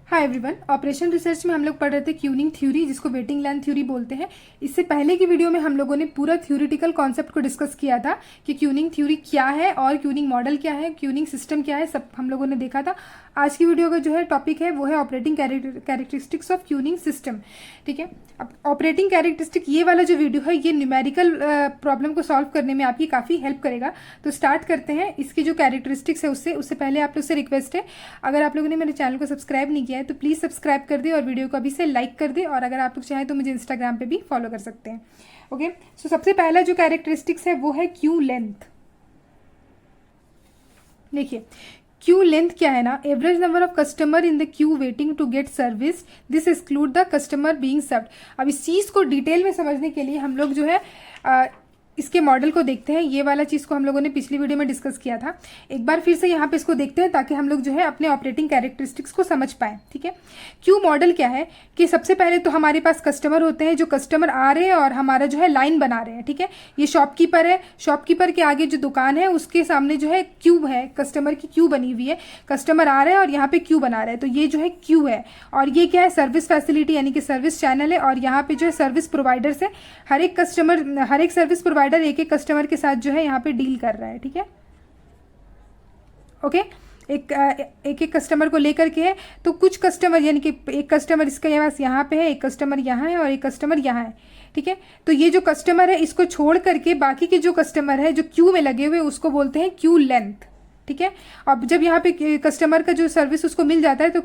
Hi everyone, operation research में हम लोग पढ़ रहे थे क्यूनिंग थ्योरी, जिसको वेटिंग लाइन थ्योरी बोलते हैं। इससे पहले की वीडियो में हम लोगों ने पूरा थ्योरेटिकल कॉन्सेप्ट को डिस्कस किया था कि क्यूनिंग थ्योरी क्या है और क्यूनिंग मॉडल क्या है, क्यूनिंग सिस्टम क्या है, सब हम लोगों ने देखा था। आज की वीडियो का जो है टॉपिक है वो है ऑपरेटिंग कैरेक्टरिस्टिक्स ऑफ क्यूनिंग सिस्टम। ठीक है, अब ऑपरेटिंग कैरेक्टरिस्टिक ये वाला जो वीडियो है ये न्यूमेरिकल प्रॉब्लम को सॉल्व करने में आपकी काफ़ी हेल्प करेगा। तो स्टार्ट करते हैं इसकी जो कैरेक्टरिस्टिक्स है उससे पहले आप लोग से रिक्वेस्ट है, अगर आप लोगों ने मेरे चैनल को सब्सक्राइब नहीं किया है तो प्लीज़ सब्सक्राइब कर दे और वीडियो को अभी से लाइक कर दे, और अगर आप लोग चाहें तो मुझे इंस्टाग्राम पे भी फॉलो कर सकते हैं। ओके, सो सबसे पहला जो कैरेक्टरिस्टिक्स है वो है क्यू लेंथ। देखिए क्यू लेंथ क्या है ना, average number of customer in the queue waiting to get service, this exclude the customer being served. अब इस चीज़ को डिटेल में समझने के लिए हम लोग जो है इसके मॉडल को देखते हैं। ये वाला चीज़ को हम लोगों ने पिछली वीडियो में डिस्कस किया था। एक बार फिर से यहाँ पे इसको देखते हैं ताकि हम लोग जो है अपने ऑपरेटिंग कैरेक्टरिस्टिक्स को समझ पाए। ठीक है, क्यू मॉडल क्या है कि सबसे पहले तो हमारे पास कस्टमर होते हैं, जो कस्टमर आ रहे हैं और हमारा जो है लाइन बना रहे हैं। ठीक है, ये शॉपकीपर है, शॉपकीपर के आगे जो दुकान है उसके सामने जो है क्यू है, कस्टमर की क्यू बनी हुई है। कस्टमर आ रहे हैं और यहाँ पे क्यू बना रहे हैं, तो ये जो है क्यू है। और ये क्या है, सर्विस फैसिलिटी यानी कि सर्विस चैनल है। और यहाँ पे जो है सर्विस प्रोवाइडर है, हर एक सर्विस प्रोवाइडर एक एक कस्टमर के साथ जो है यहाँ पे डील कर रहा है। ठीक है, ओके, एक कस्टमर को लेकर के है। तो कुछ कस्टमर यानी कि एक कस्टमर इसके पास यहाँ पे है, एक कस्टमर यहाँ है और एक कस्टमर यहाँ है। ठीक है, तो ये जो कस्टमर है इसको छोड़ करके बाकी के जो कस्टमर है जो क्यू में लगे हुए उसको बोलते हैं क्यू लेंथ। ठीक है, अब जब यहाँ पे कस्टमर का जो सर्विस उसको मिल जाता है तो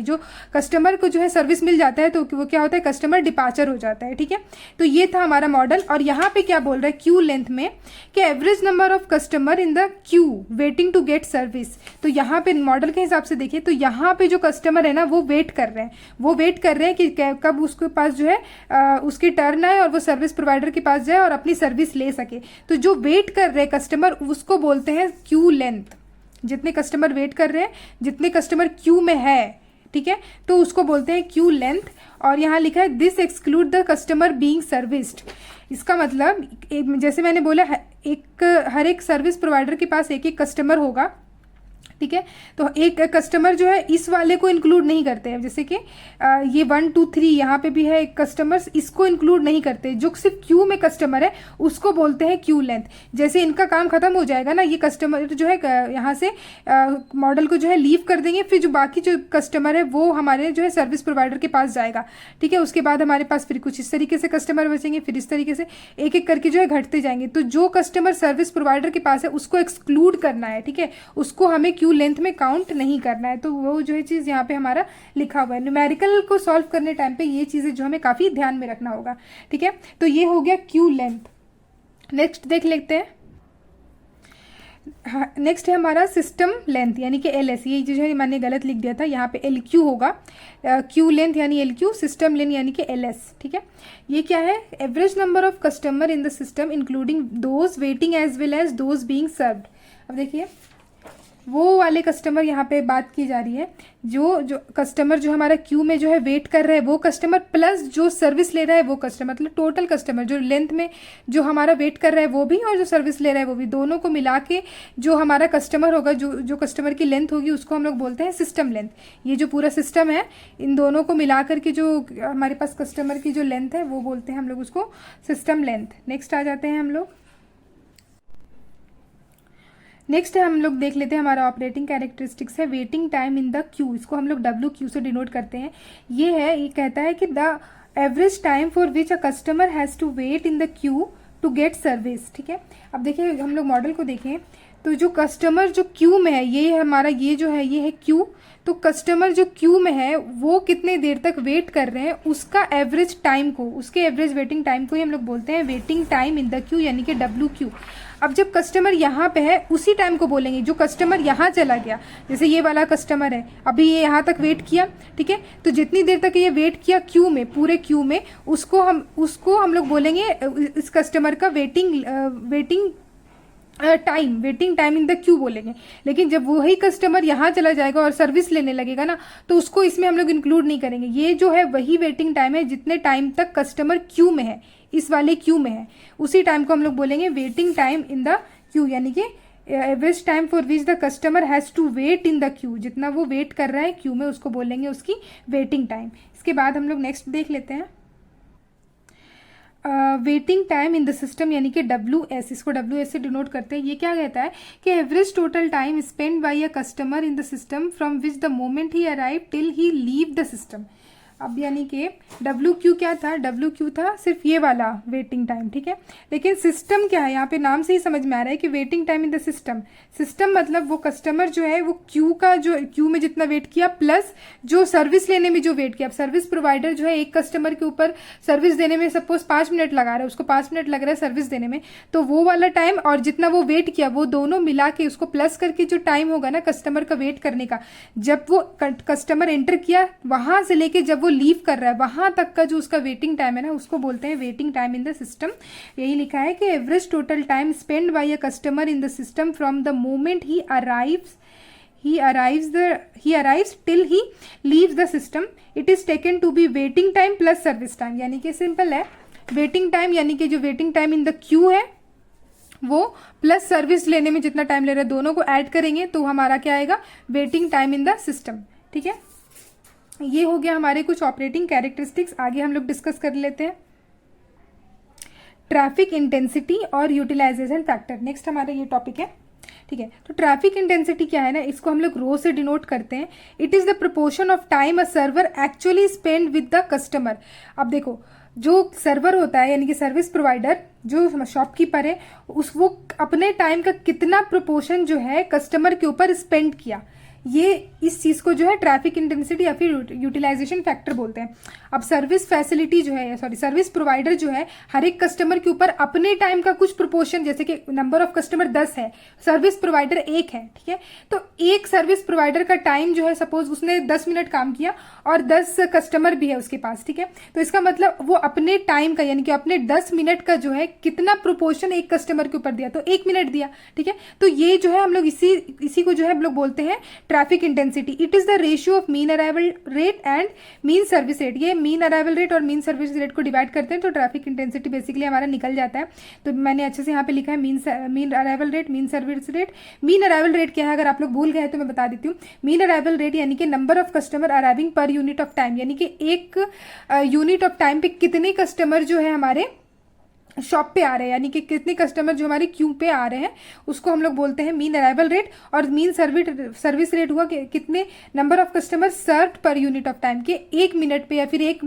जो कस्टमर को जो है सर्विस मिल जाता है तो वो क्या होता है, कस्टमर डिपार्चर हो जाता है। ठीक है, तो ये था हमारा मॉडल। और यहाँ पे क्या बोल रहा है क्यू लेंथ में कि average number of customer in the queue waiting to get service. तो यहाँ पे मॉडल के हिसाब से देखिए तो यहाँ पे जो कस्टमर है ना वो वेट कर रहे हैं कि कब उसके पास जो है उसकी टर्न आए और वो सर्विस प्रोवाइडर के पास जाए और अपनी सर्विस ले सके। तो जो वेट कर रहे हैं कस्टमर उसको बोलते हैं क्यू लेंथ। जितने कस्टमर वेट कर रहे हैं, जितने कस्टमर क्यू में है, ठीक है, तो उसको बोलते हैं क्यू लेंथ। और यहाँ लिखा है this exclude the customer being serviced. इसका मतलब जैसे मैंने बोला हर एक सर्विस प्रोवाइडर के पास एक एक कस्टमर होगा। ठीक है, तो एक कस्टमर जो है इस वाले को इंक्लूड नहीं करते हैं, जैसे कि ये 1 2 3 यहाँ पे भी है एक कस्टमर्स, इसको इंक्लूड नहीं करते। जो सिर्फ क्यू में कस्टमर है उसको बोलते हैं क्यू लेंथ। जैसे इनका काम खत्म हो जाएगा ना, ये कस्टमर जो है यहाँ से मॉडल को जो है लीव कर देंगे, फिर जो बाकी जो कस्टमर है वो हमारे जो है सर्विस प्रोवाइडर के पास जाएगा। ठीक है, उसके बाद हमारे पास फिर कुछ इस तरीके से कस्टमर बचेंगे, फिर इस तरीके से एक एक करके जो है घटते जाएंगे। तो जो कस्टमर सर्विस प्रोवाइडर के पास है उसको एक्सक्लूड करना है। ठीक है, उसको हमें क्यू लेंथ में काउंट नहीं करना है। तो वो जो है चीज़ यहाँ पे हमारा लिखा हुआ है। न्यूमेरिकल को सॉल्व करने टाइम पे ये चीज़ें जो हमें काफ़ी ध्यान में रखना होगा। ठीक है, तो ये हो गया क्यू लेंथ। नेक्स्ट देख लेते हैं। हाँ, नेक्स्ट है हमारा सिस्टम लेंथ यानी कि एल एस। ये जो है मैंने गलत लिख दिया था, यहाँ पे एल क्यू होगा, क्यू लेंथ यानी एल क्यू, सिस्टम लेंथ यानी कि एल एस। ठीक है, ये क्या है, average number of customer in the system including those waiting as well as those being served. अब देखिए वो वाले कस्टमर यहाँ पे बात की जा रही है, जो कस्टमर जो हमारा क्यू में जो है वेट कर रहा है वो कस्टमर, प्लस जो सर्विस ले रहा है वो कस्टमर, मतलब टोटल कस्टमर जो लेंथ में जो हमारा वेट कर रहा है वो भी और जो सर्विस ले रहा है वो भी, दोनों को मिला के जो हमारा कस्टमर होगा, जो कस्टमर की लेंथ होगी उसको हम लोग बोलते हैं सिस्टम लेंथ। ये जो पूरा सिस्टम है इन दोनों को मिला करके जो हमारे पास कस्टमर की जो लेंथ है वो बोलते हैं हम लोग उसको सिस्टम लेंथ। नेक्स्ट आ जाते हैं हम लोग। नेक्स्ट है हम लोग देख लेते हैं हमारा ऑपरेटिंग कैरेक्टरिस्टिक्स है waiting time in the Q. इसको हम लोग डब्ल्यू क्यू से डिनोट करते हैं। ये कहता है कि the average time for which a customer has to wait in the queue to get service. ठीक है, अब देखिए हम लोग मॉडल को देखें तो जो कस्टमर जो क्यू में है ये हमारा ये है क्यू। तो कस्टमर जो क्यू में है वो कितने देर तक वेट कर रहे हैं उसका एवरेज टाइम को, उसके एवरेज वेटिंग टाइम को ही हम लोग बोलते हैं waiting time in the queue यानी कि डब्ल्यू क्यू। अब जब कस्टमर यहाँ पे है उसी टाइम को बोलेंगे जो कस्टमर यहाँ चला गया। जैसे ये वाला कस्टमर है, अभी ये यहाँ तक वेट किया। ठीक है, तो जितनी देर तक ये वेट किया क्यू में, पूरे क्यू में, उसको हम लोग बोलेंगे इस कस्टमर का waiting time in the Q बोलेंगे। लेकिन जब वही कस्टमर यहाँ चला जाएगा और सर्विस लेने लगेगा ना तो उसको इसमें हम लोग इंक्लूड नहीं करेंगे। ये जो है वही वेटिंग टाइम है जितने टाइम तक कस्टमर क्यू में है, इस वाले क्यू में है, उसी टाइम को हम लोग बोलेंगे waiting time in the queue यानी कि average time for which the customer has to wait in the queue, जितना वो वेट कर रहा है क्यू में उसको बोलेंगे उसकी वेटिंग टाइम। इसके बाद हम लोग नेक्स्ट देख लेते हैं waiting time in the system यानी कि WS, इसको WS से डिनोट करते हैं। ये क्या कहता है कि average total time spend by a customer in the system from which the moment he arrive till he leave the system. अब यानी कि WQ क्या था, WQ था सिर्फ ये वाला वेटिंग टाइम, ठीक है। लेकिन सिस्टम क्या है, यहाँ पे नाम से ही समझ में आ रहा है कि waiting time in the system. System मतलब वो कस्टमर जो है वो क्यू का जो क्यू में जितना वेट किया प्लस जो सर्विस लेने में जो वेट किया। अब सर्विस प्रोवाइडर जो है एक कस्टमर के ऊपर सर्विस देने में सपोज 5 मिनट लगा रहा है, उसको 5 मिनट लग रहा है सर्विस देने में, तो वो वाला टाइम और जितना वो वेट किया वो दोनों मिला के उसको प्लस करके जो टाइम होगा ना कस्टमर का वेट करने का, जब वो कस्टमर एंटर किया वहां से लेके जब वो लीव कर रहा है वहां तक का जो उसका वेटिंग टाइम है ना उसको बोलते हैं waiting time in the system. यही लिखा है कि average total time spend by a customer in the system from the moment he arrives till he leaves the system, it is taken to be waiting time plus service time। यानी कि simple है, waiting time यानी कि जो waiting time in the Q है वो plus service लेने में जितना टाइम ले रहा है दोनों को ऐड करेंगे तो हमारा क्या आएगा, waiting time in the system, ठीक है। ये हो गया हमारे कुछ ऑपरेटिंग कैरेक्टरिस्टिक्स। आगे हम लोग डिस्कस कर लेते हैं ट्रैफिक इंटेंसिटी और यूटिलाइजेशन फैक्टर। नेक्स्ट हमारा ये टॉपिक है, ठीक है। तो ट्रैफिक इंटेंसिटी क्या है ना, इसको हम लोग रो से डिनोट करते हैं। It is the proportion of time a server actually spend with the customer. अब देखो जो सर्वर होता है यानी कि सर्विस प्रोवाइडर जो शॉपकीपर है वो अपने टाइम का कितना प्रोपोर्शन जो है कस्टमर के ऊपर स्पेंड किया, ये इस चीज को जो है ट्रैफिक इंटेंसिटी या फिर यूटिलाइजेशन फैक्टर बोलते हैं। अब सर्विस फैसिलिटी जो है सर्विस प्रोवाइडर जो है हर एक कस्टमर के ऊपर अपने टाइम का कुछ प्रोपोर्शन, जैसे कि नंबर ऑफ कस्टमर 10 है, सर्विस प्रोवाइडर 1 है, ठीक है। तो एक सर्विस प्रोवाइडर का टाइम जो है सपोज उसने 10 मिनट काम किया और 10 कस्टमर भी है उसके पास, ठीक है। तो इसका मतलब वो अपने टाइम का यानी कि अपने 10 मिनट का जो है कितना प्रोपोर्शन एक कस्टमर के ऊपर दिया, तो 1 मिनट दिया, ठीक है। तो ये जो है हम लोग इसी को जो है हम लोग बोलते हैं traffic intensity. It is the ratio of mean arrival rate and mean service rate. ये मीन अराइवल रेट और मीन सर्विस रेट को डिवाइड करते हैं तो ट्रैफिक इंटेंसिटी बेसिकली हमारा निकल जाता है। तो मैंने अच्छे से यहाँ पे लिखा है mean arrival rate, mean service rate. Mean arrival rate क्या है अगर आप लोग भूल गए तो मैं बता देती हूँ। मीन अराइवल रेट यानी कि number of customer arriving per unit of time, यानी कि एक यूनिट ऑफ टाइम पे कितने कस्टमर जो है हमारे शॉप पे आ रहे हैं, यानी कि कितने कस्टमर जो हमारी क्यू पे आ रहे हैं उसको हम लोग बोलते हैं मीन अराइवल रेट। और मीन सर्विस रेट हुआ कि कितने number of customer served per unit of time, के 1 मिनट पे या फिर 1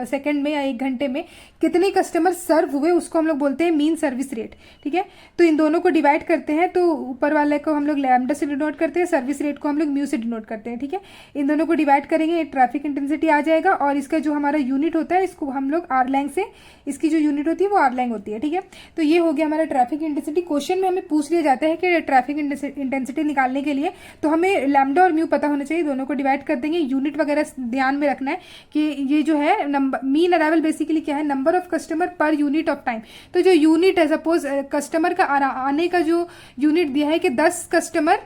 सेकंड में या 1 घंटे में कितने कस्टमर सर्व हुए उसको हम लोग बोलते हैं मीन सर्विस रेट, ठीक है। तो इन दोनों को डिवाइड करते हैं तो ऊपर वाले को हम लोग लैम्डा से डिनोट करते हैं, सर्विस रेट को हम लोग म्यू से डिनोट करते हैं, ठीक है। इन दोनों को डिवाइड करेंगे ट्रैफिक इंटेंसिटी आ जाएगा और इसका जो हमारा यूनिट होता है इसको हम लोग आरलैंग से, इसकी जो यूनिट होती है वो आरलैंग होती है, ठीक है। तो ये हो गया हमारा ट्रैफिक इंटेंसिटी। क्वेश्चन में हमें पूछ लिया जाता है कि ट्रैफिक इंटेंसिटी निकालने के लिए तो हमें लैम्डा और म्यू पता होना चाहिए, दोनों को डिवाइड कर देंगे। यूनिट वगैरह ध्यान में रखना है कि ये जो है मीन अराइवल बेसिकली क्या है, number of customer per unit of time. तो जो यूनिट है सपोज कस्टमर का आने का जो यूनिट दिया है कि 10 कस्टमर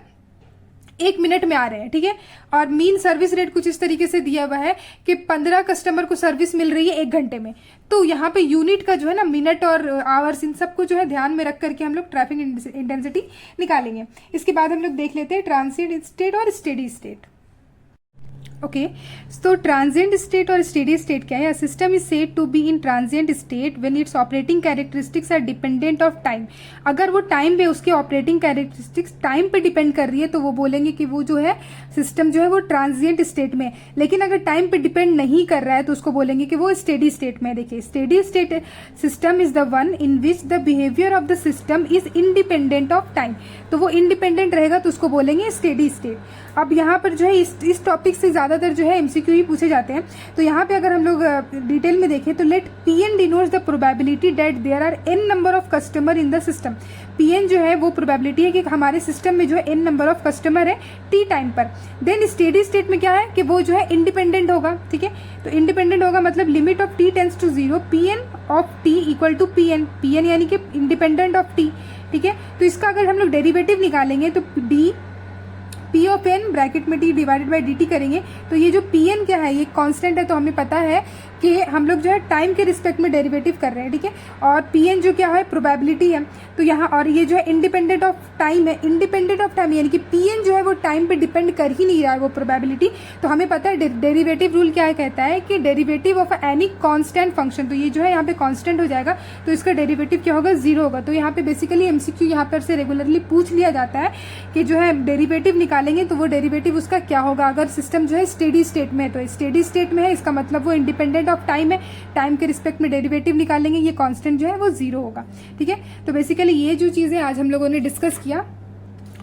1 मिनट में आ रहे हैं, ठीक है। और मीन सर्विस रेट कुछ इस तरीके से दिया हुआ है कि 15 कस्टमर को सर्विस मिल रही है 1 घंटे में। तो यहाँ पे यूनिट का जो है ना मिनट और आवर्स इन सबको जो है ध्यान में रख करके हम लोग ट्रैफिक इंटेंसिटी निकालेंगे। इसके बाद हम लोग देख लेते हैं ट्रांजिएंट स्टेट और स्टेडी स्टेट। ओके, तो ट्रांजिएंट स्टेट और स्टेडी स्टेट क्या है? System is said to be in transient state when its operating characteristics are dependent of time. अगर वो टाइम पे उसके ऑपरेटिंग कैरेक्टरिस्टिक्स टाइम पे डिपेंड कर रही है तो वो बोलेंगे कि वो जो है सिस्टम जो है वो ट्रांजिएंट स्टेट में। लेकिन अगर टाइम पे डिपेंड नहीं कर रहा है तो उसको बोलेंगे कि वो स्टेडी स्टेट में। देखिए, steady state system is the one in which the behaviour of the system is independent of time. तो वो इंडिपेंडेंट रहेगा तो उसको बोलेंगे स्टेडी स्टेट। अब यहाँ पर जो है इस टॉपिक से ज्यादातर जो है एमसीक्यू ही पूछे जाते हैं। तो यहाँ पे अगर हम लोग डिटेल में देखें तो let PN denotes the probability that there are N number of customer in the system. PN जो है वो प्रोबेबिलिटी है कि हमारे सिस्टम में जो है एन नंबर ऑफ कस्टमर है टी टाइम पर। देन स्टेडी स्टेट में क्या है कि वो जो है इंडिपेंडेंट होगा, ठीक है। तो इंडिपेंडेंट होगा मतलब limit of T tends to 0, PN of T equal to PN. PN यानी कि इंडिपेंडेंट ऑफ टी, ठीक है। तो इसका अगर हम लोग डेरिवेटिव निकालेंगे तो D P of N bracket में T divided by D T करेंगे तो ये जो पी एन क्या है, ये कांस्टेंट है, तो हमें पता है कि हम लोग जो है टाइम के रिस्पेक्ट में डेरिवेटिव कर रहे हैं, ठीक है। और पी एन जो क्या है, प्रोबेबिलिटी है, तो यहाँ, और ये जो है इंडिपेंडेंट ऑफ टाइम है, इंडिपेंडेंट ऑफ टाइम यानी कि पी एन जो है वो टाइम पे डिपेंड कर ही नहीं रहा है, वो प्रोबेबिलिटी। तो हमें पता है डेरिवेटिव रूल क्या है, कहता है कि derivative of any constant function, तो ये जो है यहाँ पे कांस्टेंट हो जाएगा, तो इसका डेरिवेटिव क्या होगा, 0 होगा। तो यहाँ पे बेसिकली एमसीक्यू यहाँ पर से रेगुलरली पूछ लिया जाता है कि जो है डेरिवेटिव निकालेंगे तो वो डेरिवेटिव उसका क्या होगा, अगर सिस्टम जो है स्टेडी स्टेट में है, तो स्टेडी स्टेट में है, इसका मतलब वो इंडिपेंडेंट ऑफ टाइम है, टाइम के रिस्पेक्ट में डेरिवेटिव निकालेंगे, ये कांस्टेंट जो है वो 0 होगा, ठीक है। तो बेसिकली ये जो चीज़ें आज हम लोगों ने डिस्कस किया,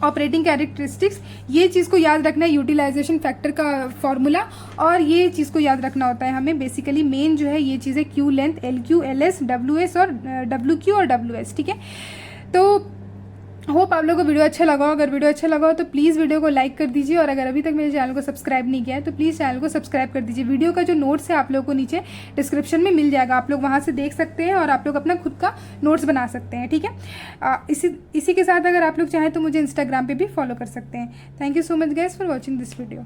ऑपरेटिंग कैरेक्टरिस्टिक्स, ये चीज़ को याद रखना है, यूटिलाइजेशन फैक्टर का फॉर्मूला, और ये चीज़ को याद रखना होता है हमें। बेसिकली मेन जो है ये चीज़ें Q length, L Q, L S, W S और डब्ल्यू क्यू और डब्ल्यू एस, ठीक है। तो होप आप लोगों को वीडियो अच्छा लगा हो। अगर वीडियो अच्छा लगा हो तो प्लीज़ वीडियो को लाइक कर दीजिए, और अगर अभी तक मेरे चैनल को सब्सक्राइब नहीं किया है तो प्लीज़ चैनल को सब्सक्राइब कर दीजिए। वीडियो का जो नोट्स है आप लोगों को नीचे डिस्क्रिप्शन में मिल जाएगा, आप लोग वहाँ से देख सकते हैं और आप लोग अपना खुद का नोट्स बना सकते हैं, ठीक है। इसी के साथ अगर आप लोग चाहें तो मुझे इंस्टाग्राम पर भी फॉलो कर सकते हैं। Thank you so much guys for watching this video.